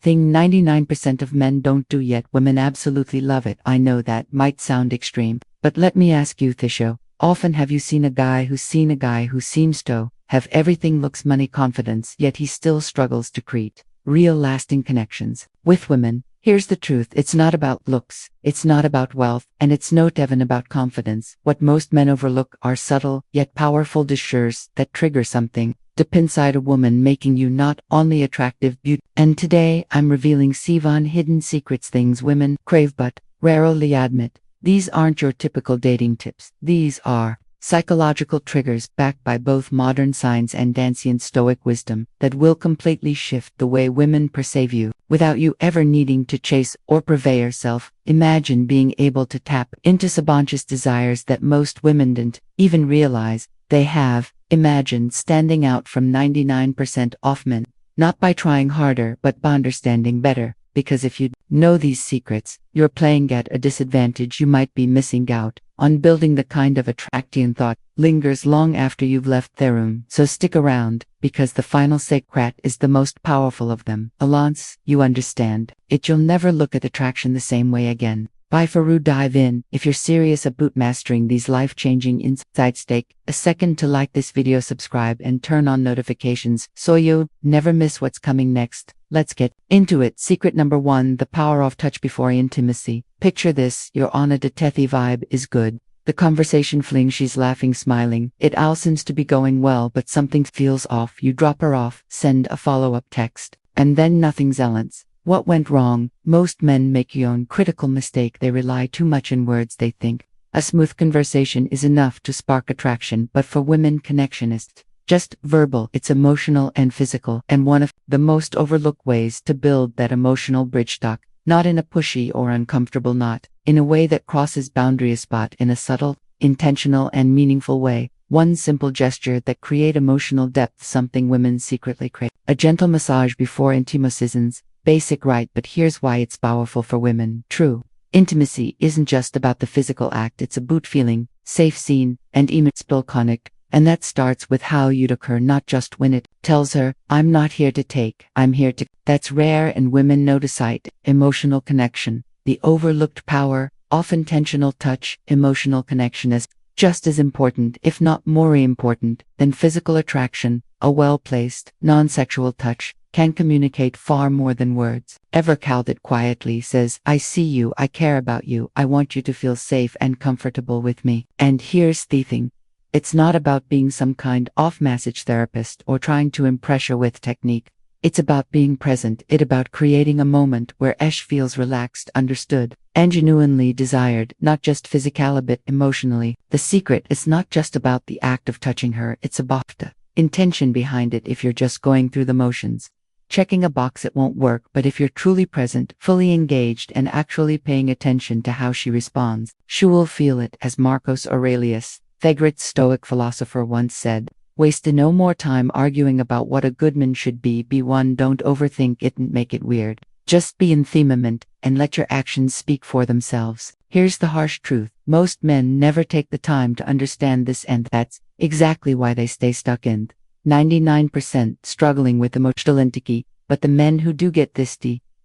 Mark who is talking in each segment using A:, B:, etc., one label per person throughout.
A: thing 99% of men don't do yet women absolutely love it. I know that might sound extreme, but let me ask you, Thisho, often have you seen a guy who seems to have everything looks money confidence, yet he still struggles to create real lasting connections with women? Here's the truth, it's not about looks, it's not about wealth, and it's not even about confidence. What most men overlook are subtle, yet powerful gestures that trigger something deep inside a woman, making you not only attractive beauty. And today, I'm revealing 7 hidden secrets, things women crave but rarely admit. These aren't your typical dating tips. These are psychological triggers backed by both modern science and ancient Stoic wisdom that will completely shift the way women perceive you without you ever needing to chase or prove yourself. Imagine being able to tap into subconscious desires that most women don't even realize they have. Imagine standing out from 99% of men, not by trying harder but by understanding better. Because if you know these secrets, you're playing at a disadvantage. You might be missing out on building the kind of attraction thought lingers long after you've left their room. So stick around, because the final secret is the most powerful of them. Once you understand it, you'll never look at attraction the same way again. Bye for you. Dive in. If you're serious about mastering these life-changing insights, take a second to like this video, subscribe, and turn on notifications so you never miss what's coming next. Let's get into it. Secret number 1, the power of touch before intimacy. Picture this, you're on a detective vibe is good. The conversation fling, she's laughing, smiling. It all seems to be going well, but something feels off. You drop her off, send a follow-up text, and then nothing's else. What went wrong? Most men make your own critical mistake. They rely too much on words. They think a smooth conversation is enough to spark attraction, but for women, connection is just verbal. It's emotional and physical, and one of the most overlooked ways to build that emotional bridge, talk, not in a pushy or uncomfortable, not in a way that crosses boundaries, but in a subtle, intentional, and meaningful way. One simple gesture that create emotional depth, something women secretly crave. A gentle massage before intimacy isn't basic, right? But here's why it's powerful for women. True intimacy isn't just about the physical act, it's about feeling safe, seen, and emotional connect. And that starts with how you'd occur, not just when it tells her, I'm not here to take, I'm here to. That's rare, and women notice it. Emotional connection, the overlooked power of intentional touch. Emotional connection is just as important, if not more important, than physical attraction. A well-placed, non-sexual touch can communicate far more than words ever can. That quietly says, I see you, I care about you, I want you to feel safe and comfortable with me. And here's the thing. It's not about being some kind of massage therapist or trying to impress her with technique. It's about being present. It's about creating a moment where Esh feels relaxed, understood, and genuinely desired, not just physically but emotionally. The secret is not just about the act of touching her, it's about the intention behind it. If you're just going through the motions, checking a box, it won't work. But if you're truly present, fully engaged, and actually paying attention to how she responds, she will feel it. As Marcus Aurelius, the great Stoic philosopher, once said, waste no more time arguing about what a good man should be. Be one, don't overthink it and make it weird. Just be in the moment and let your actions speak for themselves. Here's the harsh truth. Most men never take the time to understand this, and that's exactly why they stay stuck in 99% struggling with emotional intimacy. But the men who do get this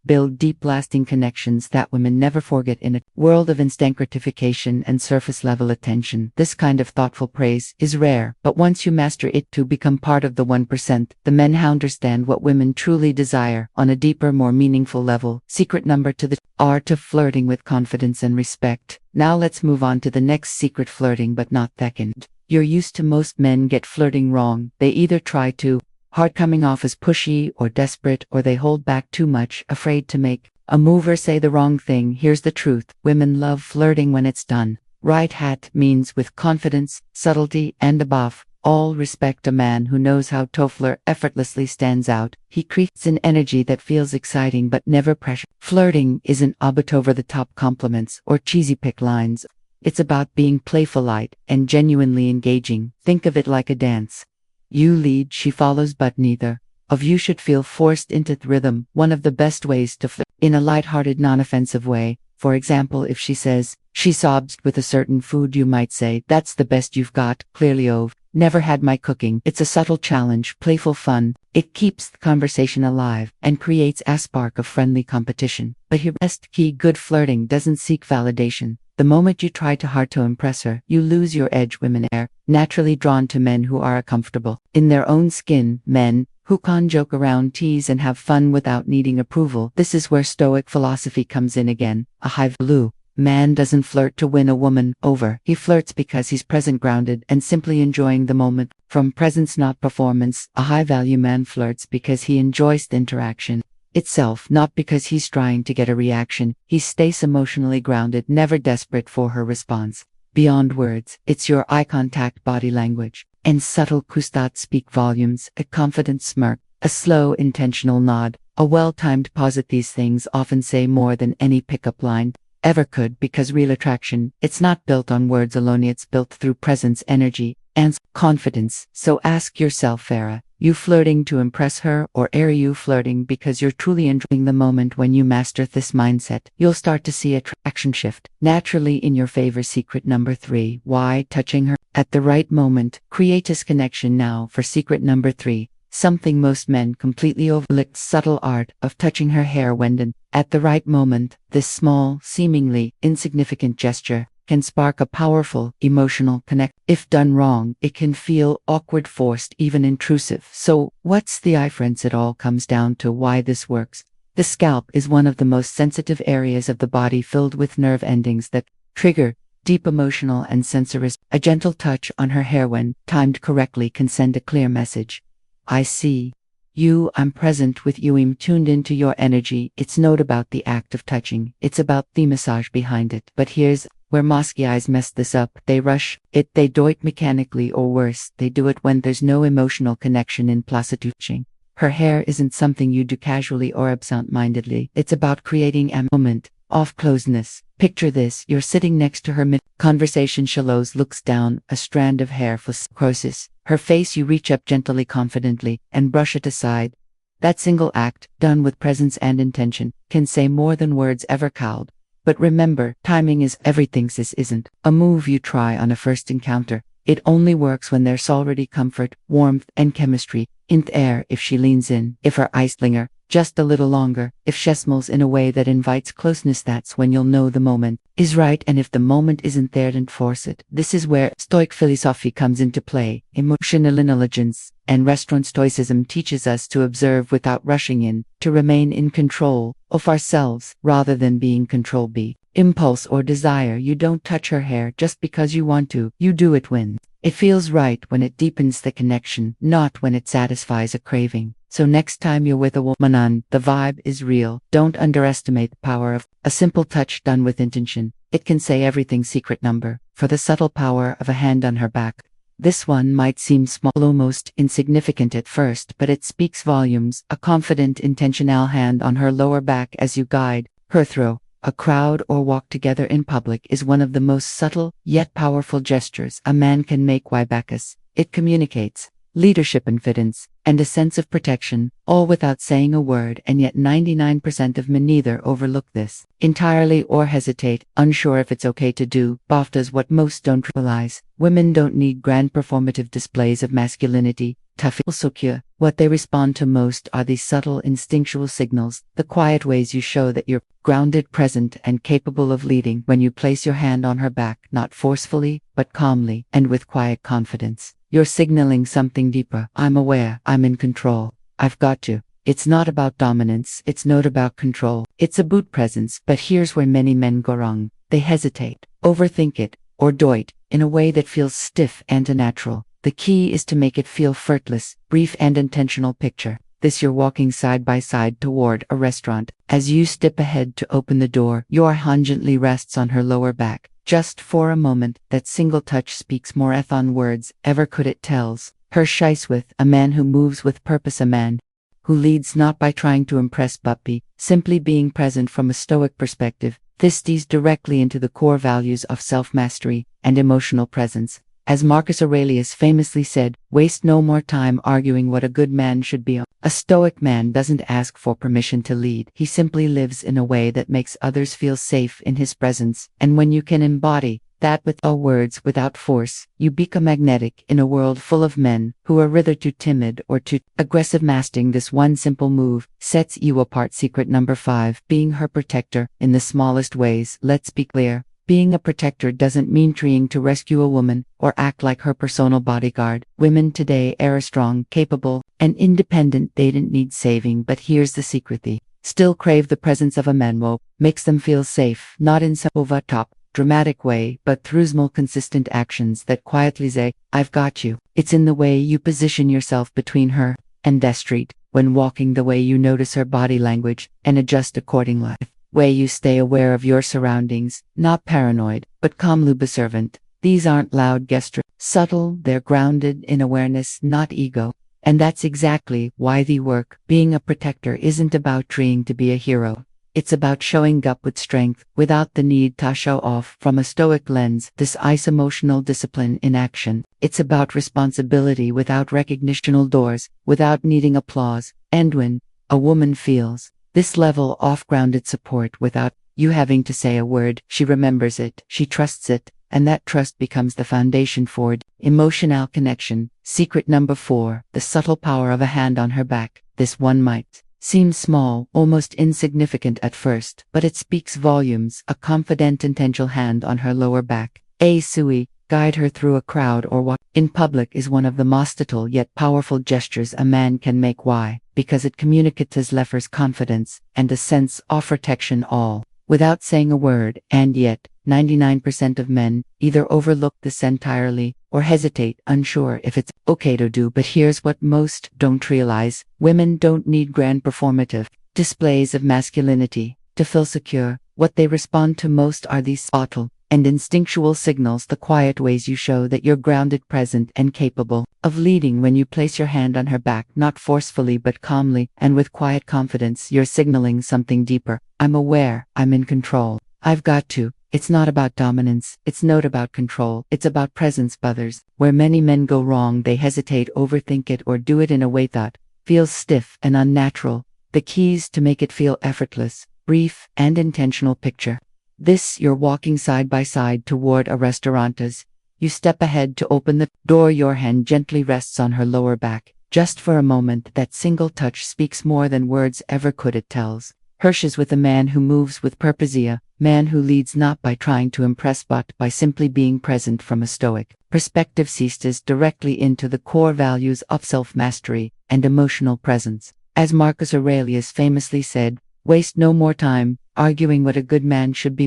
A: build deep, lasting connections that women never forget. In a world of instant gratification and surface-level attention, this kind of thoughtful praise is rare. But once you master it to become part of the 1%, the men who understand what women truly desire on a deeper, more meaningful level. Secret number 2, the art of flirting with confidence and respect. Now let's move on to the next secret, flirting but not second. You're used to most men get flirting wrong. They either try too hard, coming off as pushy or desperate, or they hold back too much, afraid to make a move or say the wrong thing. Here's the truth. Women love flirting when it's done right. Hat means with confidence, subtlety, and above all respect. A man who knows how to flirt effortlessly stands out. He creates an energy that feels exciting but never pressure. Flirting isn't about over-the-top compliments or cheesy pick lines. It's about being playful, light, and genuinely engaging. Think of it like a dance. You lead, she follows, but neither of you should feel forced into the rhythm. One of the best ways to flirt in a light-hearted, non-offensive way. For example, if she says she's obsessed with a certain food, you might say, that's the best you've got. Clearly, never had my cooking. It's a subtle challenge, playful fun. It keeps the conversation alive and creates a spark of friendly competition. But here, best key: good flirting doesn't seek validation. The moment you try too hard to impress her, you lose your edge. Women are naturally drawn to men who are comfortable in their own skin, men who can joke around, tease, and have fun without needing approval. This is where Stoic philosophy comes in again. A high value man doesn't flirt to win a woman over. He flirts because he's present, grounded, and simply enjoying the moment. From presence, not performance. A high-value man flirts because he enjoys the interaction itself, not because he's trying to get a reaction. He stays emotionally grounded, never desperate for her response. Beyond words, it's your eye contact, body language, and subtle cues that speak volumes. A confident smirk, a slow, intentional nod, a well-timed pause. These things often say more than any pickup line ever could, because real attraction, it's not built on words alone, it's built through presence, energy, and confidence. So ask yourself, Farah, you flirting to impress her, or are you flirting because you're truly enjoying the moment? When you master this mindset, you'll start to see attraction shift naturally in your favor. Secret number 3, why touching her at the right moment. Create this connection now. For secret number 3, something most men completely overlook: subtle art of touching her hair when done at the right moment. This small, seemingly insignificant gesture can spark a powerful emotional connect. If done wrong, it can feel awkward, forced, even intrusive. So, what's the difference? It all comes down to why this works. The scalp is one of the most sensitive areas of the body, filled with nerve endings that trigger deep emotional and sensory. A gentle touch on her hair when timed correctly can send a clear message. I see you, I'm present with you, I'm tuned into your energy. It's not about the act of touching, it's about the massage behind it. But here's where mosque eyes mess this up. They rush it, they do it mechanically, or worse, they do it when there's no emotional connection. In touching her hair isn't something you do casually or absent-mindedly. It's about creating a moment of closeness. Picture this: you're sitting next to her mid-conversation. Shallows looks down, a strand of hair crosses her face. You reach up gently, confidently, and brush it aside. That single act, done with presence and intention, can say more than words ever could. But remember, timing is everything. This isn't a move you try on a first encounter. It only works when there's already comfort, warmth, and chemistry in the air. If she leans in, if her eyes linger just a little longer, if she smiles in a way that invites closeness, that's when you'll know the moment is right. And if the moment isn't there, don't force it. This is where Stoic philosophy comes into play. Emotional intelligence and restaurant stoicism teaches us to observe without rushing in, to remain in control of ourselves rather than being controlled by impulse or desire. You don't touch her hair just because you want to. You do it when it feels right, when it deepens the connection, not when it satisfies a craving. So next time you're with a woman and the vibe is real, don't underestimate the power of a simple touch done with intention. It can say everything. Secret number 4, the subtle power of a hand on her back. This one might seem small, almost insignificant at first, but it speaks volumes. A confident, intentional hand on her lower back as you guide her through a crowd or walk together in public is one of the most subtle yet powerful gestures a man can make. Wybacchus. It communicates leadership, confidence, and a sense of protection, all without saying a word. And yet 99% of men neither overlook this entirely or hesitate, unsure if it's okay to do. Both does what most don't realize. Women don't need grand performative displays of masculinity. Tough, secure. What they respond to most are these subtle instinctual signals, the quiet ways you show that you're grounded, present, and capable of leading. When you place your hand on her back, not forcefully, but calmly, and with quiet confidence, you're signaling something deeper. I'm aware, I'm in control, I've got you. It's not about dominance, it's not about control, it's about presence. But here's where many men go wrong. They hesitate, overthink it, or do it in a way that feels stiff and unnatural. The key is to make it feel effortless, brief, and intentional. Picture this: you're walking side by side toward a restaurant. As you step ahead to open the door, your hand gently rests on her lower back. Just for a moment, that single touch speaks more than words ever could. It tells her she's with a man who moves with purpose, a man who leads not by trying to impress but by simply being present. From a Stoic perspective, this dives directly into the core values of self-mastery and emotional presence. As Marcus Aurelius famously said, waste no more time arguing what a good man should be. A Stoic man doesn't ask for permission to lead. He simply lives in a way that makes others feel safe in his presence. And when you can embody that with all words without force, you become magnetic in a world full of men who are rather too timid or too aggressive. Mastering this one simple move sets you apart. Secret number 5. Being her protector in the smallest ways. Let's be clear. Being a protector doesn't mean trying to rescue a woman or act like her personal bodyguard. Women today are strong, capable, and independent. They don't need saving, but here's the secret: they still crave the presence of a man who makes them feel safe, not in some over-top, dramatic way, but through small, consistent actions that quietly say, "I've got you." It's in the way you position yourself between her and the street, when walking, the way you notice her body language and adjust accordingly. Way you stay aware of your surroundings, not paranoid, but calmly observant. These aren't loud gestures, subtle, they're grounded in awareness, not ego. And that's exactly why they work. Being a protector isn't about trying to be a hero. It's about showing up with strength, without the need to show off. From a STOIC lens, this is emotional discipline in action. It's about responsibility without recognitional doors, without needing applause. And when a woman feels this level of grounded support without you having to say a word, she remembers it, she trusts it, and that trust becomes the foundation for emotional connection. Secret number 4. The subtle power of a hand on her back. This one might seem small, almost insignificant at first, but it speaks volumes. A confident, intentional hand on her lower back, a SEO-optimized, guide her through a crowd or walk in public, is one of the most subtle yet powerful gestures a man can make. Why? Because it communicates his lever's confidence and a sense of protection, all without saying a word. And yet, 99% of men either overlook this entirely or hesitate, unsure if it's okay to do. But here's what most don't realize: women don't need grand performative displays of masculinity to feel secure. What they respond to most are these subtle and instinctual signals, the quiet ways you show that you're grounded, present, and capable of leading. When you place your hand on her back, not forcefully but calmly and with quiet confidence, you're signaling something deeper. I'm aware, I'm in control, I've got to. It's not about dominance, it's not about control, it's about presence. Others, where many men go wrong, they hesitate, overthink it, or do it in a way that feels stiff and unnatural. The keys to make it feel effortless, brief, and intentional. Picture this: you're walking side by side toward a restaurant. As you step ahead to open the door, your hand gently rests on her lower back. Just for a moment, that single touch speaks more than words ever could. It tells her she's with a man who moves with purpose, a man who leads not by trying to impress but by simply being present. From a STOIC perspective, sees directly into the core values of self-mastery and emotional presence. As Marcus Aurelius famously said, "Waste no more time arguing what a good man should be."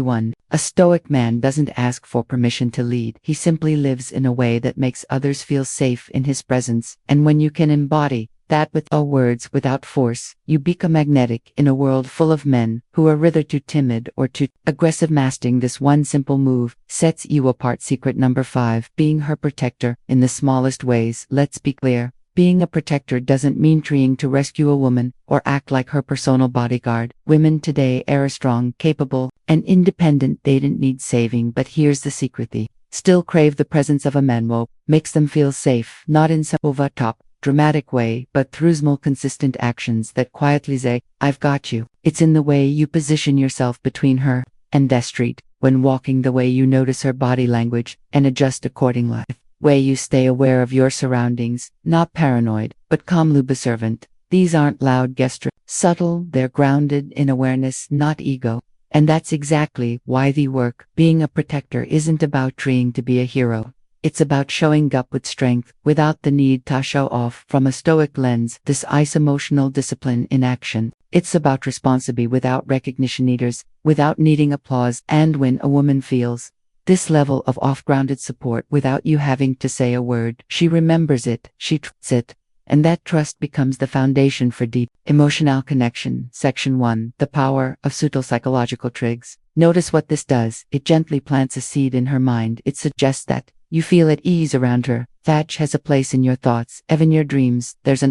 A: A STOIC man doesn't ask for permission to lead. He simply lives in a way that makes others feel safe in his presence. And when you can embody that with all words without force, you become magnetic in a world full of men who are rather too timid or too aggressive. Mastering this one simple move sets you apart. Secret number 5. Being her protector in the smallest ways. Let's be clear. Being a protector doesn't mean trying to rescue a woman or act like her personal bodyguard. Women today are strong, capable, and independent. They don't need saving, but here's the secret: they still crave the presence of a man who makes them feel safe, not in some over-top, dramatic way, but through small, consistent actions that quietly say, "I've got you." It's in the way you position yourself between her and the street, when walking, the way you notice her body language and adjust accordingly. Way you stay aware of your surroundings, not paranoid, but calmly observant. These aren't loud gestures, subtle, they're grounded in awareness, not ego. And that's exactly why they work. Being a protector isn't about trying to be a hero. It's about showing up with strength, without the need to show off. From a STOIC lens, this is emotional discipline in action. It's about responsibility without recognition needers, without needing applause. And when a woman feels this level of off-grounded support without you having to say a word, she remembers it, she trusts it, and that trust becomes the foundation for deep emotional connection. Section 1. The power of subtle psychological triggers. Notice what this does. It gently plants a seed in her mind. It suggests that you feel at ease around her. Thatch has a place in your thoughts, even your dreams. There's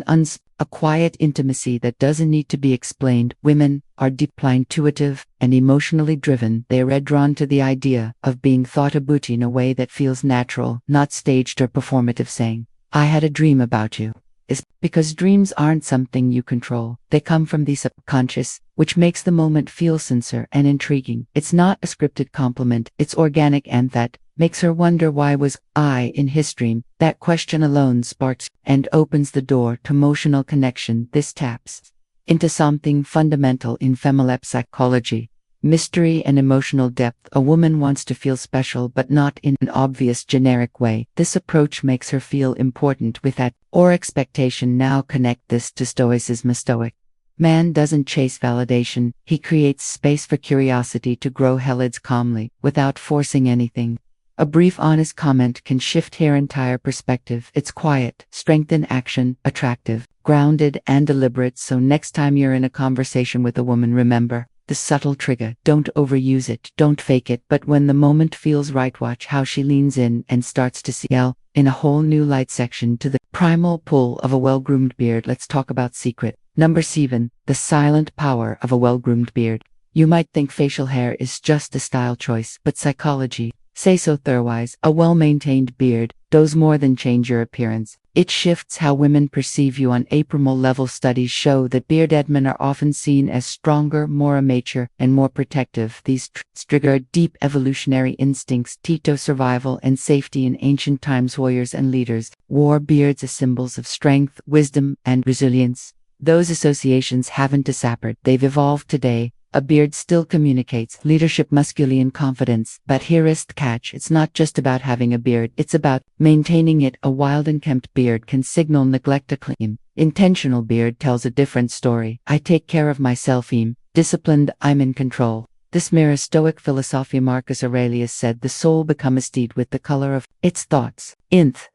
A: a quiet intimacy that doesn't need to be explained. Women are deeply intuitive and emotionally driven. They are drawn to the idea of being thought about in a way that feels natural, not staged or performative. Saying, "I had a dream about you," is because dreams aren't something you control. They come from the subconscious, which makes the moment feel sincere and intriguing. It's not a scripted compliment, it's organic, and that makes her wonder why was I in his dream. That question alone sparks and opens the door to emotional connection. This taps into something fundamental in female psychology. Mystery and emotional depth. A woman wants to feel special, but not in an obvious generic way. This approach makes her feel important with that or expectation. Now connect this to Stoicism. Stoic man doesn't chase validation, he creates space for curiosity to grow. Helids calmly, without forcing anything. A brief honest comment can shift her entire perspective. It's quiet, strength in action, attractive, grounded and deliberate. So next time you're in a conversation with a woman, remember the subtle trigger. Don't overuse it, don't fake it, but when the moment feels right, watch how she leans in and starts to see in a whole new light. Section to the primal pull of a well-groomed beard. Let's talk about secret. Number 7, the silent power of a well-groomed beard. You might think facial hair is just a style choice, but psychology says so otherwise. A well-maintained beard does more than change your appearance. It shifts how women perceive you on a primal level. Studies show that bearded men are often seen as stronger, more mature, and more protective. These trigger deep evolutionary instincts, Tito survival and safety. In ancient times, warriors and leaders wore beards as symbols of strength, wisdom, and resilience. Those associations haven't disappeared, they've evolved today. A beard still communicates leadership, masculine confidence, but here is the catch. It's not just about having a beard, it's about maintaining it. A wild and kempt beard can signal neglect. A clean, intentional beard tells a different story. I take care of myself, I'm disciplined, I'm in control. This mirrors Stoic philosophy. Marcus Aurelius said the soul becomes deed with the color of its thoughts.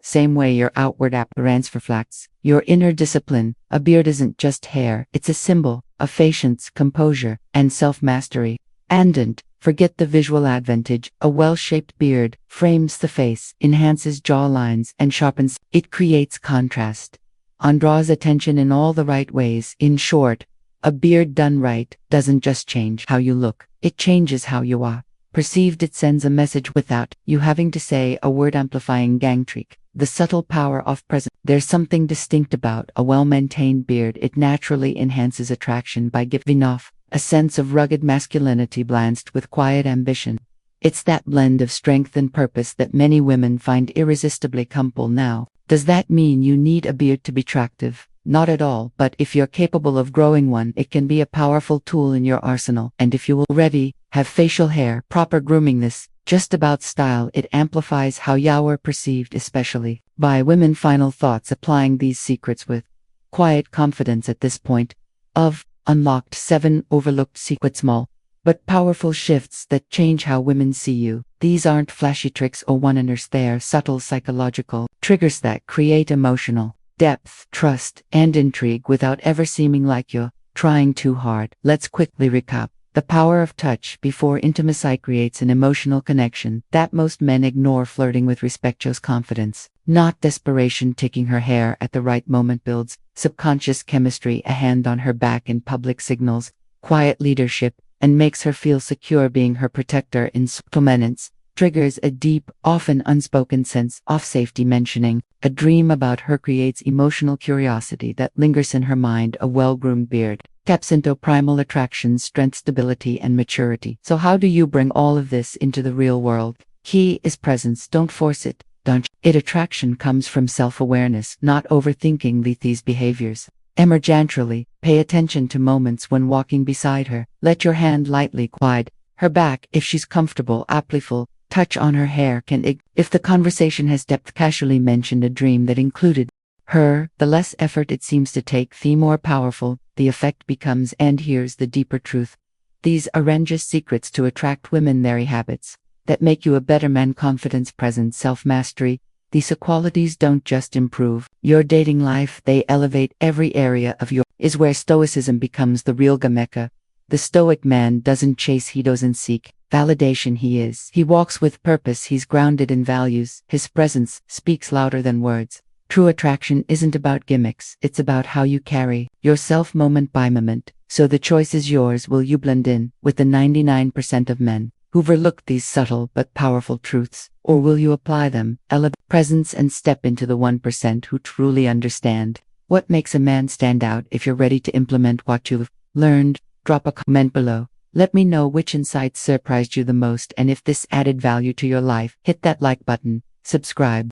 A: Same way your outward appearance reflects your inner discipline. A beard isn't just hair, it's a symbol of patience, composure, and self-mastery. And don't forget the visual advantage. A well-shaped beard frames the face, enhances jawlines, and sharpens. It creates contrast and draws attention in all the right ways. In short, a beard done right doesn't just change how you look, it changes how you are perceived. It sends a message without you having to say a word. Amplifying gang trick. The subtle power of presence. There's something distinct about a well-maintained beard. It naturally enhances attraction by giving off a sense of rugged masculinity balanced with quiet ambition. It's that blend of strength and purpose that many women find irresistibly compelling. Now, does that mean you need a beard to be attractive? Not at all, but if you're capable of growing one, it can be a powerful tool in your arsenal. And if you already have facial hair, proper grooming this just about style. It amplifies how you are perceived, especially by women. Final thoughts. Applying these secrets with quiet confidence. At this point of unlocked 7 overlooked secrets, small but powerful shifts that change how women see you. These aren't flashy tricks or one-liners, they're subtle psychological triggers that create emotional depth, trust, and intrigue without ever seeming like you're trying too hard. Let's quickly recap. The power of touch before intimacy creates an emotional connection that most men ignore. Flirting with respect shows confidence, not desperation. Taking her hair at the right moment builds subconscious chemistry. A hand on her back in public signals quiet leadership and makes her feel secure. Being her protector in dominance triggers a deep, often unspoken sense of safety. Mentioning a dream about her creates emotional curiosity that lingers in her mind. A well-groomed beard taps into primal attractions, strength, stability, and maturity. So how do you bring all of this into the real world? Key is presence. Don't force it. Don't it. Attraction comes from self-awareness, not overthinking these behaviors. Emergently, pay attention to moments when walking beside her. Let your hand lightly guide her back if she's comfortable. A playful touch on her hair can if the conversation has depth. Casually mention a dream that included her. The less effort it seems to take, the more powerful the effect becomes. And here's the deeper truth. These aren't just secrets to attract women, they're habits that make you a better man. Confidence, presence, self-mastery. These qualities don't just improve your dating life, they elevate every area of your is where Stoicism becomes the real Gameka. The Stoic man doesn't chase, he doesn't seek validation, he walks with purpose, he's grounded in values, his presence speaks louder than words. True attraction isn't about gimmicks, it's about how you carry yourself moment by moment. So the choice is yours. Will you blend in with the 99% of men who overlook these subtle but powerful truths, or will you apply them, elevate presence, and step into the 1% who truly understand what makes a man stand out? If you're ready to implement what you've learned, drop a comment below. Let me know which insights surprised you the most, and if this added value to your life, hit that like button, subscribe.